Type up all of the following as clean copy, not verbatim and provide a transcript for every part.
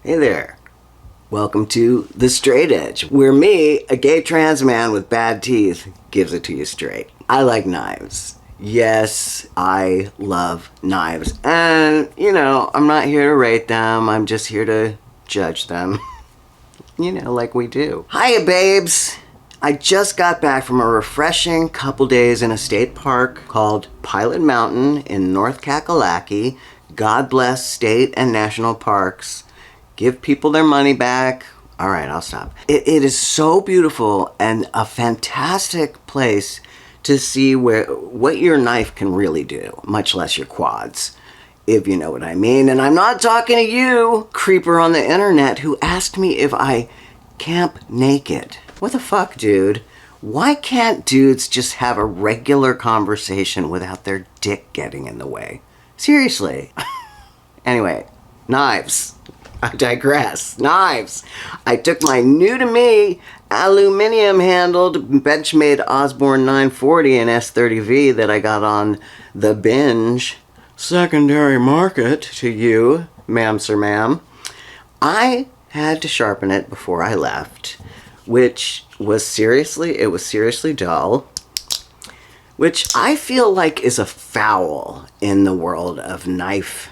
Hey there. Welcome to The Straight Edge, where me, a gay trans man with bad teeth, gives it to you straight. I like knives. Yes, I love knives. And, I'm not here to rate them. I'm just here to judge them. Like we do. Hiya, babes. I just got back from a refreshing couple days in a state park called Pilot Mountain in North Kakalaki. God bless state and national parks. Give people their money back. All right, I'll stop. It is so beautiful and a fantastic place to see what your knife can really do, much less your quads, if you know what I mean. And I'm not talking to you, creeper on the internet, who asked me if I camp naked. What the fuck, dude? Why can't dudes just have a regular conversation without their dick getting in the way? Seriously. Anyway, knives. I digress. Knives. I took my new-to-me aluminum-handled Benchmade Osborne 940 and S30V that I got on the binge secondary market to you, ma'am, sir, ma'am. I had to sharpen it before I left, which was seriously dull, which I feel like is a foul in the world of knife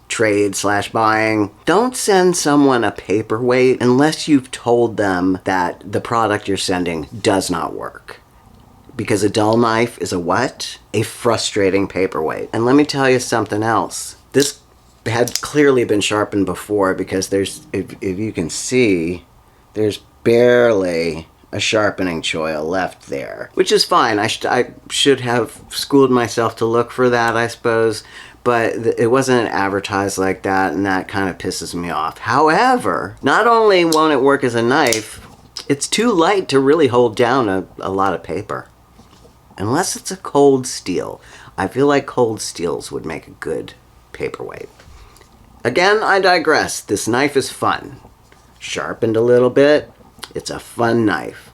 trade/buying. Don't send someone a paperweight unless you've told them that the product you're sending does not work. Because a dull knife is a what? A frustrating paperweight. And let me tell you something else. This had clearly been sharpened before because there's, if you can see, there's barely a sharpening choil left there. Which is fine. I should have schooled myself to look for that, I suppose. But it wasn't advertised like that, and that kind of pisses me off. However, not only won't it work as a knife, it's too light to really hold down a lot of paper. Unless it's a cold steel. I feel like cold steels would make a good paperweight. Again, I digress. This knife is fun. Sharpened a little bit. It's a fun knife.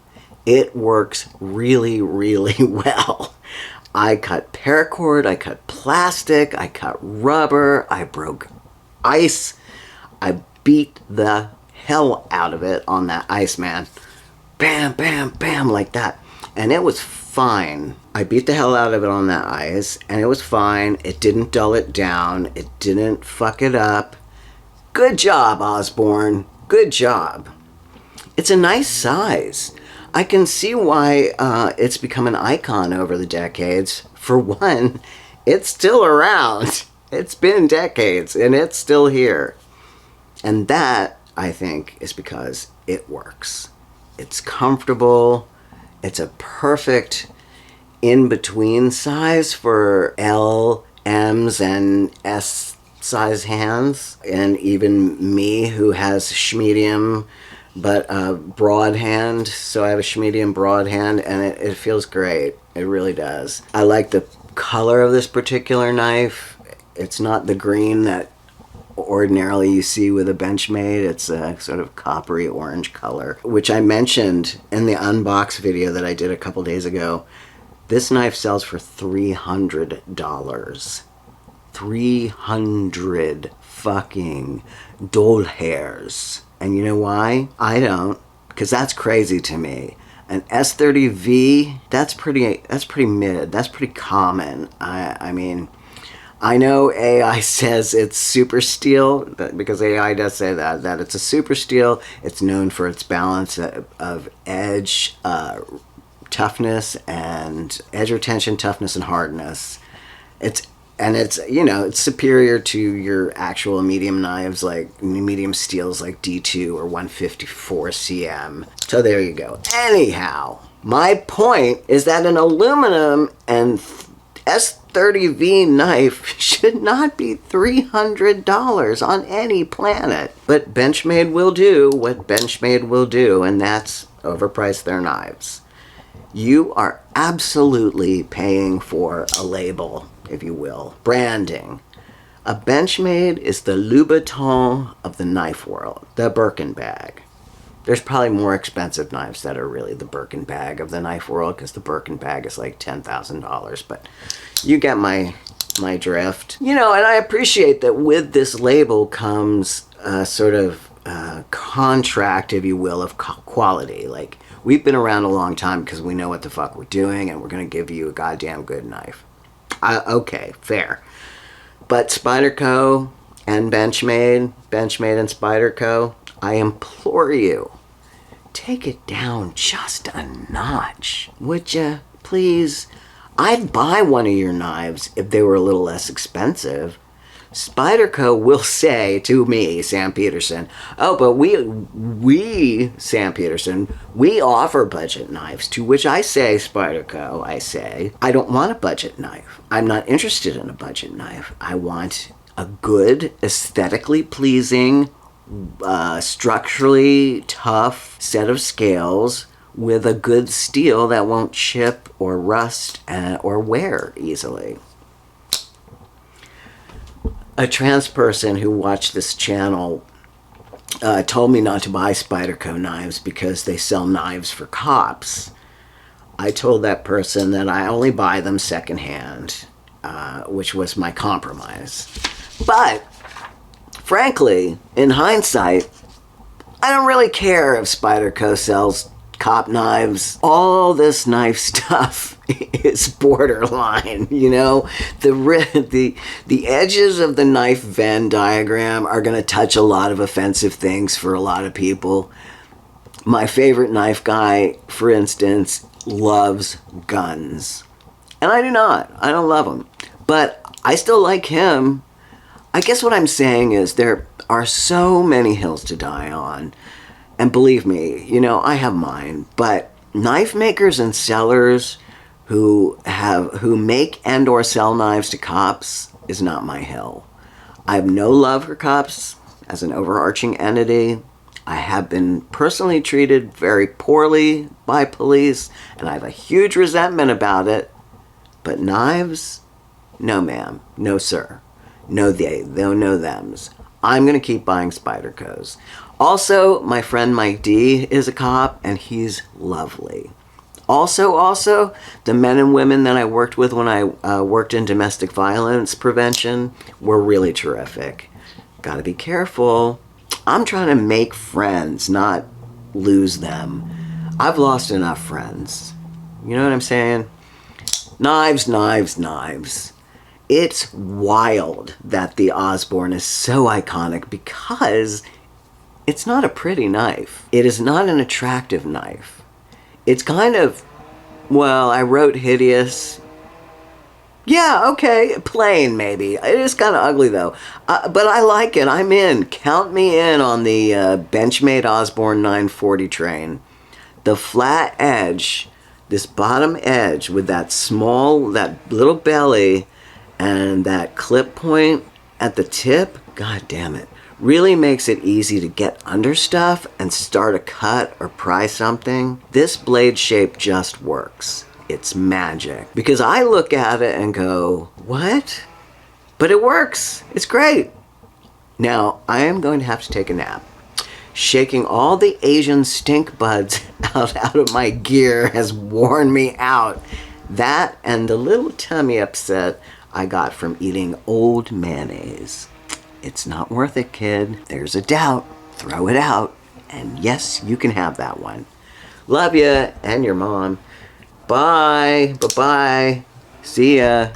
It works really, really well. I cut paracord, I cut plastic, I cut rubber, I broke ice. I beat the hell out of it on that ice, man. Bam, bam, bam, like that. And it was fine. I beat the hell out of it on that ice, and it was fine. It didn't dull it down. It didn't fuck it up. Good job, Osborne. Good job. It's a nice size. I can see why it's become an icon over the decades. For one, it's still around. It's been decades, and it's still here. And that, I think, is because it works. It's comfortable. It's a perfect in-between size for L, M's, and S size hands. And even me, who has schmedium, but broad hand, so I have a schmedium broad hand, and it feels great. It really does. I like the color of this particular knife. It's not the green that ordinarily you see with a Benchmade. It's a sort of coppery orange color, which I mentioned in the unbox video that I did a couple days ago. This knife sells for $300. 300 fucking doll hairs. And you know why? I don't, because that's crazy to me. An S30V, that's pretty mid. That's pretty common. I mean, I know AI says it's super steel, because AI does say that it's a super steel. It's known for its balance of edge, toughness, and edge retention, toughness, and hardness. It's superior to your actual medium knives, like medium steels like D2 or 154 cm. So there you go. Anyhow, my point is that an aluminum and S30V knife should not be $300 on any planet. But Benchmade will do what Benchmade will do, and that's overprice their knives. You are absolutely paying for a label, if you will. Branding. A Benchmade is the Louboutin of the knife world. The Birkin bag. There's probably more expensive knives that are really the Birkin bag of the knife world, because the Birkin bag is like $10,000. But you get my drift. And I appreciate that with this label comes sort of contract, if you will, of quality. Like, we've been around a long time because we know what the fuck we're doing, and we're going to give you a goddamn good knife. Okay, fair. But Spyderco and Benchmade and Spyderco, I implore you, take it down just a notch, would you? Please. I'd buy one of your knives if they were a little less expensive. Spyderco will say to me, Sam Peterson, oh, but we, Sam Peterson, we offer budget knives, to which I say, Spyderco, I don't want a budget knife. I'm not interested in a budget knife. I want a good, aesthetically pleasing, structurally tough set of scales with a good steel that won't chip or rust or wear easily. A trans person who watched this channel told me not to buy Spyderco knives because they sell knives for cops. I told that person that I only buy them secondhand, which was my compromise. But, frankly, in hindsight, I don't really care if Spyderco sells cop knives. All this knife stuff is borderline, you know? The edges of the knife Venn diagram are going to touch a lot of offensive things for a lot of people. My favorite knife guy, for instance, loves guns. And I do not. I don't love them. But I still like him. I guess what I'm saying is there are so many hills to die on. And believe me, you know, I have mine, but knife makers and sellers who make and or sell knives to cops is not my hill. I have no love for cops as an overarching entity. I have been personally treated very poorly by police, and I have a huge resentment about it. But knives? No ma'am, no sir, no they, no thems. I'm going to keep buying Spydercos. Also, my friend Mike D is a cop, and he's lovely. Also, the men and women that I worked with when I worked in domestic violence prevention were really terrific. Gotta be careful. I'm trying to make friends, not lose them. I've lost enough friends. You know what I'm saying? Knives, knives, knives. It's wild that the Osborne is so iconic because it's not a pretty knife. It is not an attractive knife. It's kind of, well, I wrote hideous. Yeah, okay, plain maybe. It is kind of ugly though. But I like it. I'm in. Count me in on the Benchmade Osborne 940 train. The flat edge, this bottom edge with that little belly and that clip point at the tip, god damn it, really makes it easy to get under stuff and start a cut or pry something. This blade shape just works. It's magic. Because I look at it and go, what? But it works. It's great. Now, I am going to have to take a nap. Shaking all the Asian stink buds out of my gear has worn me out. That and the little tummy upset I got from eating old mayonnaise. It's not worth it, kid. There's a doubt. Throw it out. And yes, you can have that one. Love ya and your mom. Bye. Bye-bye. See ya.